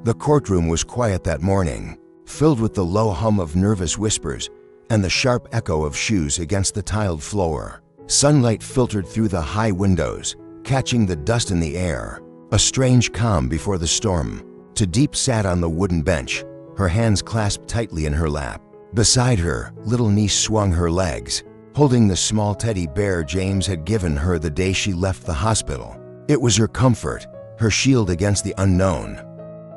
The courtroom was quiet that morning, filled with the low hum of nervous whispers and the sharp echo of shoes against the tiled floor. Sunlight filtered through the high windows, catching the dust in the air, a strange calm before the storm. Tu Diep sat on the wooden bench, her hands clasped tightly in her lap. Beside her, little niece swung her legs, holding the small teddy bear James had given her the day she left the hospital. It was her comfort, her shield against the unknown.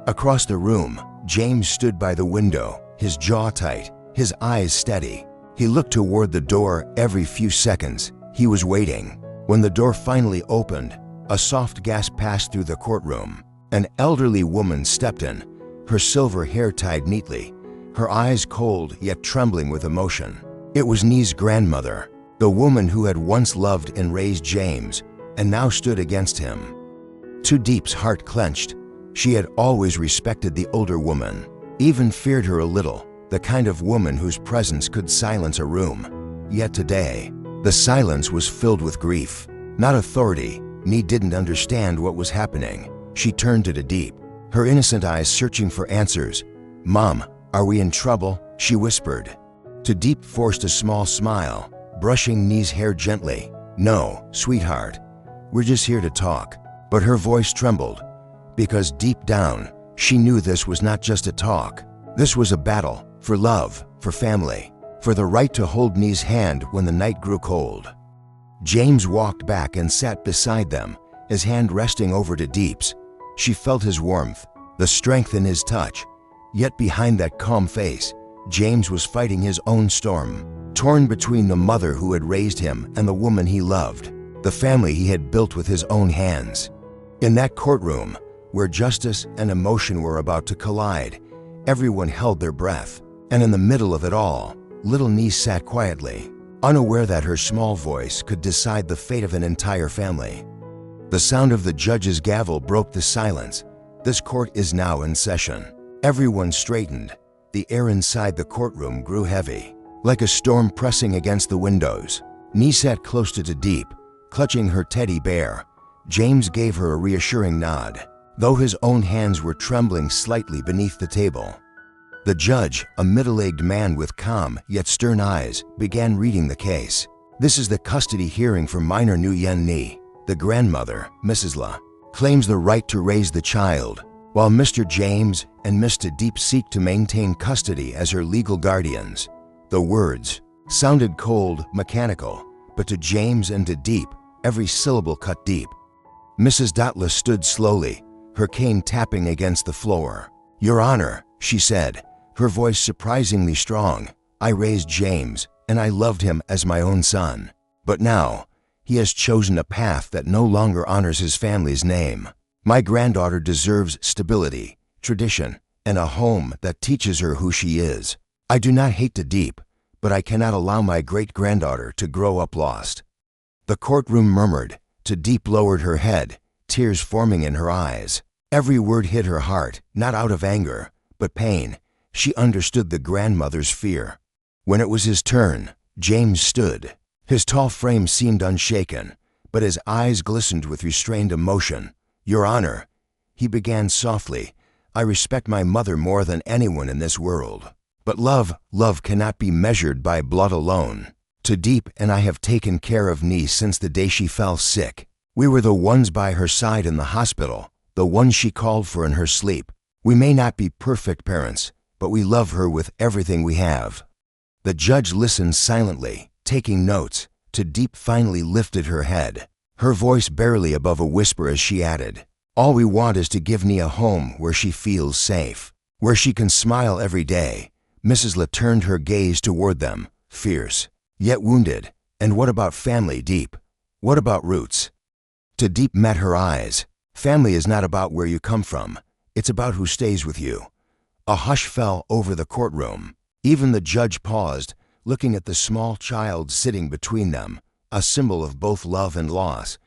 Across the room, James stood by the window, his jaw tight, his eyes steady. He looked toward the door every few seconds. He was waiting. When the door finally opened, a soft gasp passed through the courtroom. An elderly woman stepped in, her silver hair tied neatly, her eyes cold yet trembling with emotion. It was Nie's grandmother, the woman who had once loved and raised James and now stood against him. Tu Diep's heart clenched. She had always respected the older woman, even feared her a little, the kind of woman whose presence could silence a room. Yet today, the silence was filled with grief, not authority. Nie didn't understand what was happening. She turned to Tu Diep, her innocent eyes searching for answers. "Mom, are we in trouble?" she whispered. Tu Diep forced a small smile, brushing Nie's hair gently. "No, sweetheart, we're just here to talk." But her voice trembled, because deep down, she knew this was not just a talk. This was a battle for love, for family, for the right to hold Nie's hand when the night grew cold. James walked back and sat beside them, his hand resting over Tu Diep's. She felt his warmth, the strength in his touch. Yet behind that calm face, James was fighting his own storm, torn between the mother who had raised him and the woman he loved, the family he had built with his own hands. In that courtroom, where justice and emotion were about to collide, everyone held their breath. And in the middle of it all, little Nie sat quietly, unaware that her small voice could decide the fate of an entire family. The sound of the judge's gavel broke the silence. This court is now in session. Everyone straightened. The air inside the courtroom grew heavy, like a storm pressing against the windows. Nie sat close to Tu Diep, clutching her teddy bear. James gave her a reassuring nod, though his own hands were trembling slightly beneath the table. The judge, a middle-aged man with calm yet stern eyes, began reading the case. "This is the custody hearing for minor Nguyen Nie. The grandmother, Mrs. La, claims the right to raise the child, while Mr. James and Miss Tu Diep seek to maintain custody as her legal guardians." The words sounded cold, mechanical, but to James and Tu Diep, every syllable cut deep. Mrs. Datla stood slowly, her cane tapping against the floor. "Your Honor," she said, her voice surprisingly strong, "I raised James, and I loved him as my own son. But now, he has chosen a path that no longer honors his family's name. My granddaughter deserves stability, tradition, and a home that teaches her who she is. I do not hate Tu Diep, but I cannot allow my great-granddaughter to grow up lost." The courtroom murmured. Tu Diep lowered her head, tears forming in her eyes. Every word hit her heart, not out of anger, but pain. She understood the grandmother's fear. When it was his turn, James stood. His tall frame seemed unshaken, but his eyes glistened with restrained emotion. "Your Honor," he began softly, "I respect my mother more than anyone in this world. But love cannot be measured by blood alone. Tu Diep and I have taken care of Nie since the day she fell sick. We were the ones by her side in the hospital, the ones she called for in her sleep. We may not be perfect parents, but we love her with everything we have." The judge listened silently, taking notes. Tu Diep finally lifted her head, her voice barely above a whisper as she added, "All we want is to give Nie a home where she feels safe, where she can smile every day." Mrs. La turned her gaze toward them, fierce, yet wounded. "And what about family, Diep? What about roots?" Tu Diep met her eyes. "Family is not about where you come from. It's about who stays with you." A hush fell over the courtroom. Even the judge paused, looking at the small child sitting between them, a symbol of both love and loss.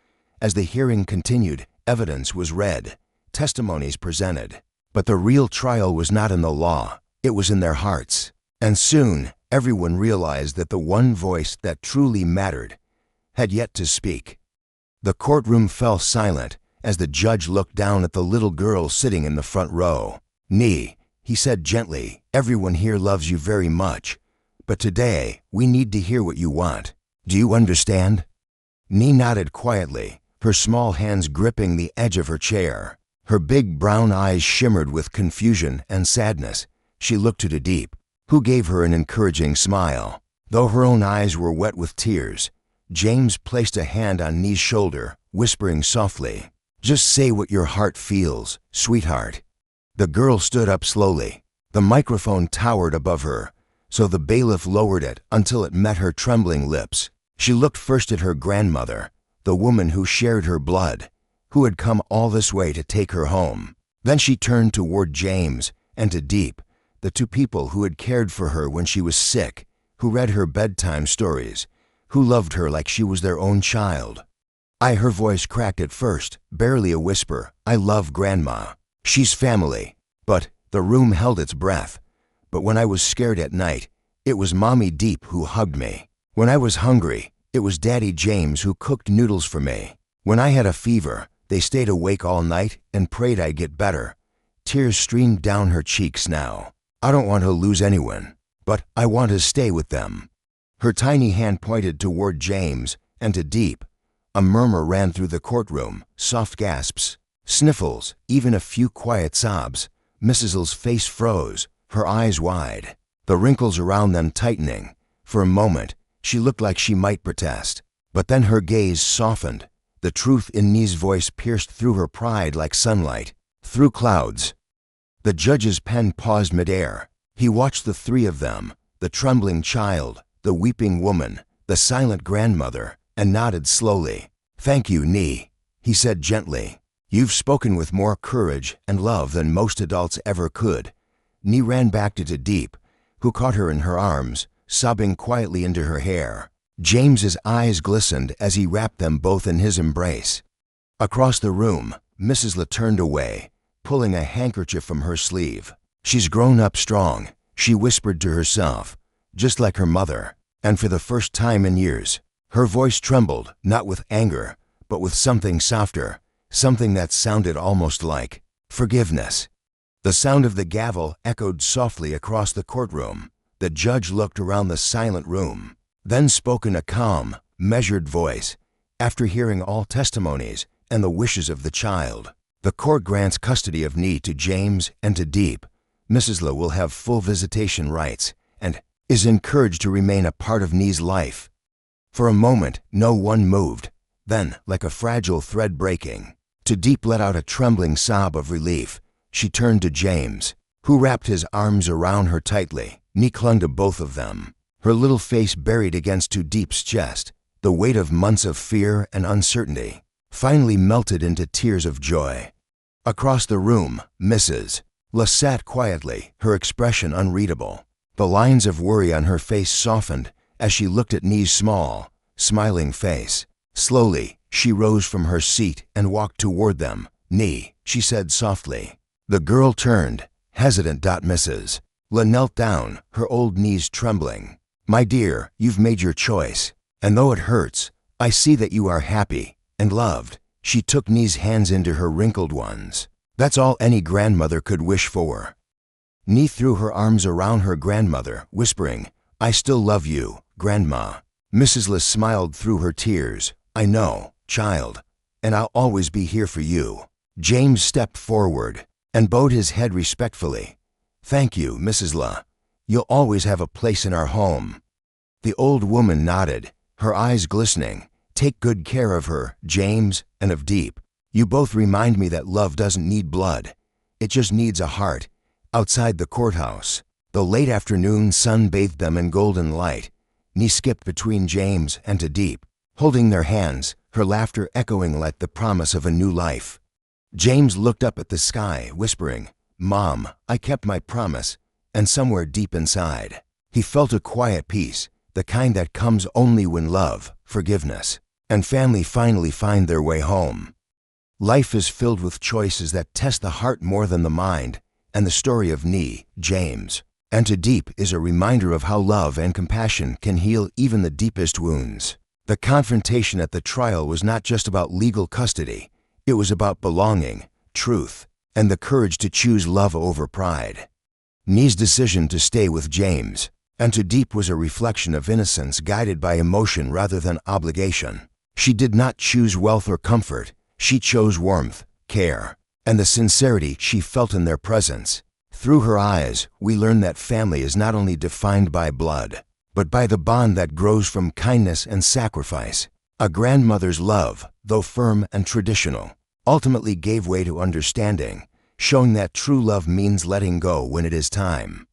As the hearing continued, evidence was read, testimonies presented. But the real trial was not in the law, it was in their hearts. And soon, everyone realized that the one voice that truly mattered had yet to speak. The courtroom fell silent as the judge looked down at the little girl sitting in the front row. Nee, he said gently, everyone here loves you very much. But today, we need to hear what you want. Do you understand? Nee nodded quietly, her small hands gripping the edge of her chair. Her big brown eyes shimmered with confusion and sadness. She looked to Tu Diep, who gave her an encouraging smile. Though her own eyes were wet with tears, James placed a hand on Nee's shoulder, whispering softly, "Just say what your heart feels, sweetheart." The girl stood up slowly. The microphone towered above her, so the bailiff lowered it until it met her trembling lips. She looked first at her grandmother, the woman who shared her blood, who had come all this way to take her home. Then she turned toward James and Tu Diep, the two people who had cared for her when she was sick, who read her bedtime stories, who loved her like she was their own child. Her voice cracked at first, barely a whisper. "I love Grandma. She's family." But the room held its breath. But when I was scared at night, it was Mommy Diep who hugged me. When I was hungry, it was Daddy James who cooked noodles for me. When I had a fever, they stayed awake all night and prayed I'd get better. Tears streamed down her cheeks now. I don't want to lose anyone, but I want to stay with them. Her tiny hand pointed toward James and Tu Diep. A murmur ran through the courtroom, soft gasps, sniffles, even a few quiet sobs. Mrs. L's face froze, her eyes wide, the wrinkles around them tightening. For a moment, she looked like she might protest. But then her gaze softened. The truth in Nee's voice pierced through her pride like sunlight, through clouds. The judge's pen paused midair. He watched the three of them, the trembling child, the weeping woman, the silent grandmother, and nodded slowly. "Thank you, Nee," he said gently. "You've spoken with more courage and love than most adults ever could." Nee ran back to Tu Diep, who caught her in her arms, sobbing quietly into her hair. James's eyes glistened as he wrapped them both in his embrace. Across the room, Mrs. La turned away, pulling a handkerchief from her sleeve. "She's grown up strong," she whispered to herself, just like her mother. And for the first time in years, her voice trembled, not with anger, but with something softer, something that sounded almost like forgiveness. The sound of the gavel echoed softly across the courtroom. The judge looked around the silent room, then spoke in a calm, measured voice. "After hearing all testimonies and the wishes of the child, the court grants custody of Nee to James and Tu Diep. Mrs. La will have full visitation rights and is encouraged to remain a part of Nee's life." For a moment, no one moved. Then, like a fragile thread breaking, Tu Diep let out a trembling sob of relief. She turned to James, who wrapped his arms around her tightly. Nee clung to both of them, her little face buried against Tu Diep's chest. The weight of months of fear and uncertainty finally melted into tears of joy. Across the room, Mrs. La sat quietly, her expression unreadable. The lines of worry on her face softened as she looked at Nee's small, smiling face. Slowly, she rose from her seat and walked toward them. "Nee," she said softly. The girl turned, hesitant. Mrs. La knelt down, her old knees trembling. "My dear, you've made your choice, and though it hurts, I see that you are happy and loved." She took Nee's hands into her wrinkled ones. "That's all any grandmother could wish for." Nee threw her arms around her grandmother, whispering, "I still love you, Grandma." Mrs. La smiled through her tears. "I know, child, and I'll always be here for you." James stepped forward and bowed his head respectfully. "Thank you, Mrs. La. You'll always have a place in our home." The old woman nodded, her eyes glistening. "Take good care of her, James, and of Diep. You both remind me that love doesn't need blood. It just needs a heart." Outside the courthouse, the late afternoon sun bathed them in golden light. Nee skipped between James and Tu Diep, holding their hands, her laughter echoing like the promise of a new life. James looked up at the sky, whispering, "Mom, I kept my promise," and somewhere deep inside, he felt a quiet peace, the kind that comes only when love, forgiveness, and family finally find their way home. Life is filled with choices that test the heart more than the mind, and the story of Nee, James, and Tu Diep is a reminder of how love and compassion can heal even the deepest wounds. The confrontation at the trial was not just about legal custody. It was about belonging, truth, and the courage to choose love over pride. Ni's decision to stay with James and Tu Diep was a reflection of innocence guided by emotion rather than obligation. She did not choose wealth or comfort, she chose warmth, care, and the sincerity she felt in their presence. Through her eyes, we learn that family is not only defined by blood, but by the bond that grows from kindness and sacrifice. A grandmother's love, though firm and traditional, ultimately gave way to understanding, showing that true love means letting go when it is time.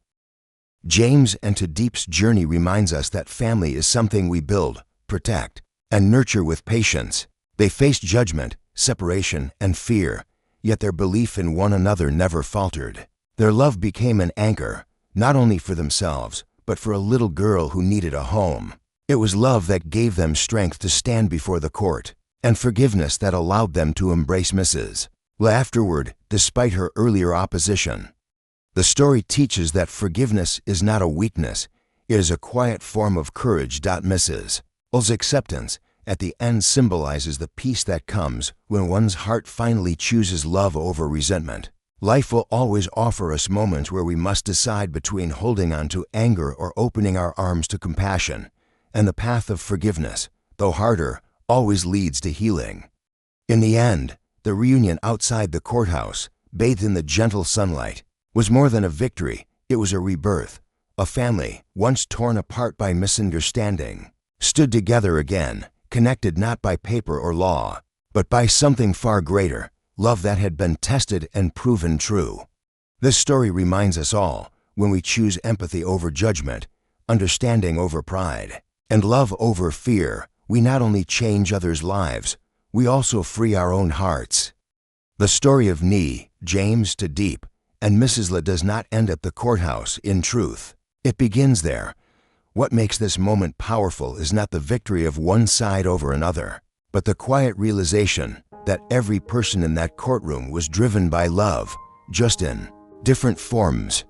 James and Tu Diep's journey reminds us that family is something we build, protect, and nurture with patience. They faced judgment, separation, and fear, yet their belief in one another never faltered. Their love became an anchor, not only for themselves, but for a little girl who needed a home. It was love that gave them strength to stand before the court, and forgiveness that allowed them to embrace Mrs. afterward, despite her earlier opposition. The story teaches that forgiveness is not a weakness, it is a quiet form of courage. Mrs. L's acceptance at the end symbolizes the peace that comes when one's heart finally chooses love over resentment. Life will always offer us moments where we must decide between holding on to anger or opening our arms to compassion, and the path of forgiveness, though harder, always leads to healing. In the end, the reunion outside the courthouse, bathed in the gentle sunlight, was more than a victory, it was a rebirth. A family, once torn apart by misunderstanding, stood together again, connected not by paper or law, but by something far greater, love that had been tested and proven true. This story reminds us all, when we choose empathy over judgment, understanding over pride, and love over fear, we not only change others' lives, we also free our own hearts. The story of Ni, James, Tu Diep, and Mrs. La does not end at the courthouse, in truth. It begins there. What makes this moment powerful is not the victory of one side over another, but the quiet realization that every person in that courtroom was driven by love, just in different forms.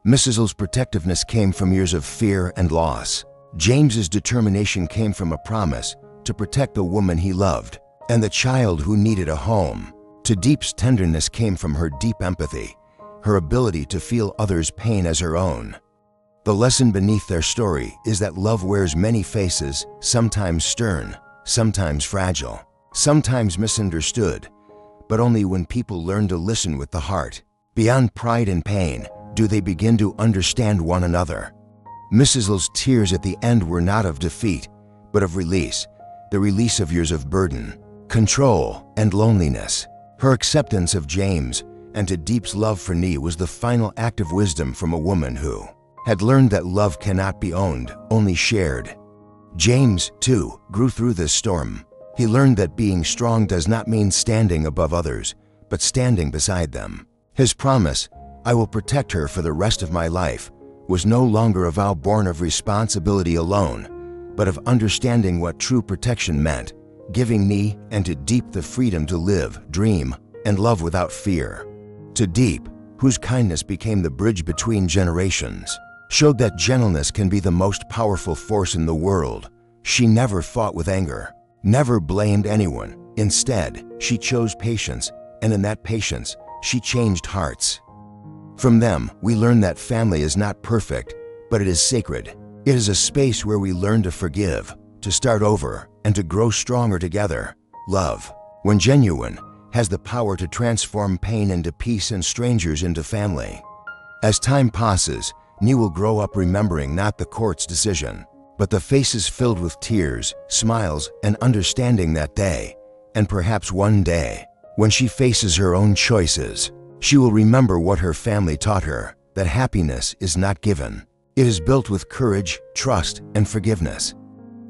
Mrs. L's protectiveness came from years of fear and loss. James's determination came from a promise to protect the woman he loved and the child who needed a home. Tu Diep's tenderness came from her deep empathy, her ability to feel others' pain as her own. The lesson beneath their story is that love wears many faces, sometimes stern, sometimes fragile, sometimes misunderstood, but only when people learn to listen with the heart. Beyond pride and pain, do they begin to understand one another. Mrs. L's tears at the end were not of defeat, but of release, the release of years of burden, control, and loneliness. Her acceptance of James and Tu Diep's love for Ni was the final act of wisdom from a woman who had learned that love cannot be owned, only shared. James, too, grew through this storm. He learned that being strong does not mean standing above others, but standing beside them. His promise, "I will protect her for the rest of my life," was no longer a vow born of responsibility alone, but of understanding what true protection meant, giving Ni and Tu Diep the freedom to live, dream, and love without fear. Tu Diep, whose kindness became the bridge between generations, showed that gentleness can be the most powerful force in the world. She never fought with anger, never blamed anyone. Instead, she chose patience, and in that patience, she changed hearts. From them, we learn that family is not perfect, but it is sacred. It is a space where we learn to forgive, to start over, and to grow stronger together. Love, when genuine, has the power to transform pain into peace and strangers into family. As time passes, Ni will grow up remembering not the court's decision, but the faces filled with tears, smiles, and understanding that day. And perhaps one day, when she faces her own choices, she will remember what her family taught her, that happiness is not given. It is built with courage, trust, and forgiveness.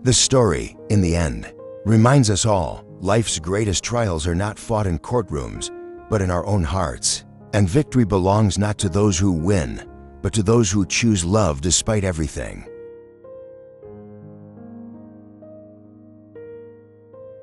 This story, in the end, reminds us all, life's greatest trials are not fought in courtrooms, but in our own hearts. And victory belongs not to those who win, but to those who choose love despite everything.